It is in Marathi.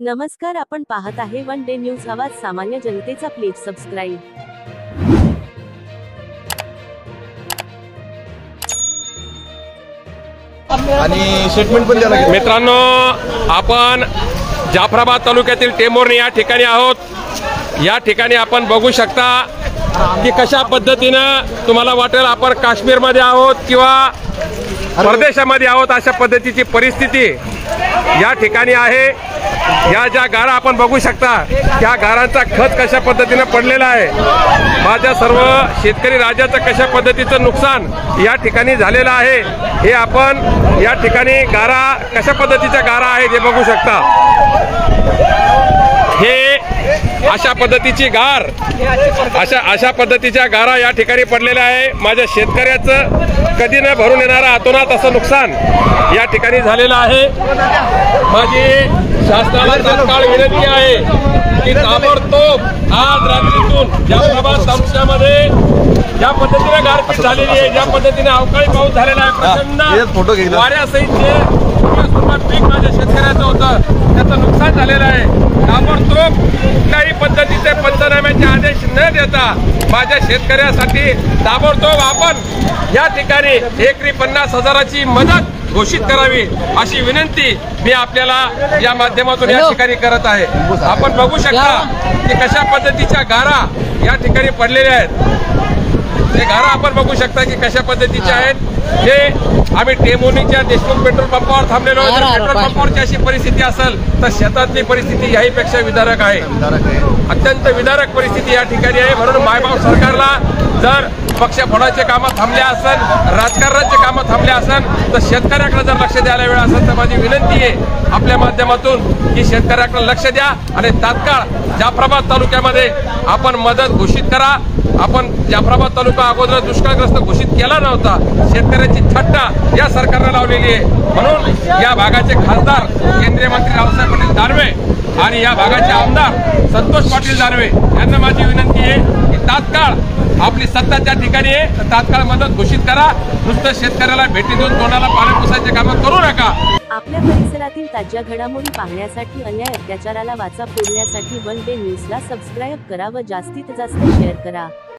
नमस्कार, आपण पाहत आहे वन डे न्यूज आवाज सामान्य जनतेचा. Please subscribe. आणि स्टेटमेंट पण द्यायला. मित्रांनो, आपण जाफराबाद तालुक्यातील टेंभुर्णी या ठिकाणी आहोत. या ठिकाणी आपण बघू शकता की कशा पद्धतीनं तुम्हाला वाटेल आपण काश्मीरमध्ये आहोत किंवा परदेशामध्ये आहोत अशा पद्धतीची परिस्थिती या ठिकाणी आहे. या ज्या गारा आपण बघू शकता त्या गारांचा खत कशा पद्धतीने पडलेला आहे. माझ्या सर्व शेतकरी राजाचं कशा पद्धतीचं नुकसान या ठिकाणी झालेलं आहे हे आपण या ठिकाणी गारा कशा पद्धतीच्या गारा आहेत हे बघू शकता. हे अशा पद्धतीची गार अशा पद्धतीच्या गारा या ठिकाणी पडलेल्या आहे. माझ्या शेतकऱ्याचं कधी न भरून येणारा अतोनात असं नुकसान या ठिकाणी झालेलं आहे. माझी शासनाला तात्काळ विनंती आहे की ताबडतोब आज रात्रीतून जाफराबाद तालुक्यामध्ये ज्या पद्धतीने गारपीट झालेली आहे, ज्या पद्धतीने अवकाळी पाऊस झालेला आहे, प्रचंड वाऱ्यासहित पीक माझ्या शेतकऱ्याचं होतं त्याचं नुकसान झालेलं आहे. ताबडतोब कुठल्याही पद्धतीचे पंचनाम्याचे आदेश न देता माझ्या शेतकऱ्यासाठी ताबडतोब आपण या ठिकाणी एकरी 50,000ची मदत घोषित करावी अशी विनंती मी आपल्याला या माध्यमातून या ठिकाणी करत आहे. आपण बघू शकता की कशा पद्धतीच्या गारा या ठिकाणी पडलेल्या आहेत. हे गारा आपण बघू शकता की कशा पद्धतीचे आहेत. हे आम्ही टेंभुर्णीच्या देशमुख पेट्रोल पंपावर थांबलेलो आहोत. पेट्रोल पंपावरची अशी परिस्थिती असेल तर शेतातली परिस्थिती याहीपेक्षा विदारक आहे. अत्यंत विदारक परिस्थिती या ठिकाणी आहे. म्हणून मायबाप सरकारला जर पक्ष फोडाचे कामं थांबले असेल, राजकारणाचे कामं थांबले असेल तर शेतकऱ्याकडे जर लक्ष द्यायला वेळ असेल तर माझी विनंती आहे आपल्या माध्यमातून की शेतकऱ्याकडे लक्ष द्या आणि तात्काळ जाफराबाद तालुक्यामध्ये आपण मदत घोषित करा. आपण जाफराबाद तालुका अगोदर दुष्काळग्रस्त घोषित केला नव्हता. शेतकऱ्याची थट्टा या सरकारने लावलेली आहे. म्हणून या भागाचे खासदार केंद्रीय मंत्री रावसाहेब पाटील दानवे आणि या भागाचे आमदार संतोष पाटील दानवे यांना माझी विनंती आहे की तात्काळ आपली सत्ता त्या ठिकाणी आहे तर तात्काळ मदत घोषित करा. नुसतं शेतकऱ्याला भेटी देऊन तोंडाला पाणी पुसायचे कामं करू नका. आपल्या परिसरातील ताज्या घडामोडी पाहण्यासाठी, अन्याय अत्याचाराला वाचा फोडण्यासाठी वन डे न्यूजला सबस्क्राईब करा व जास्तीत जास्त शेअर करा.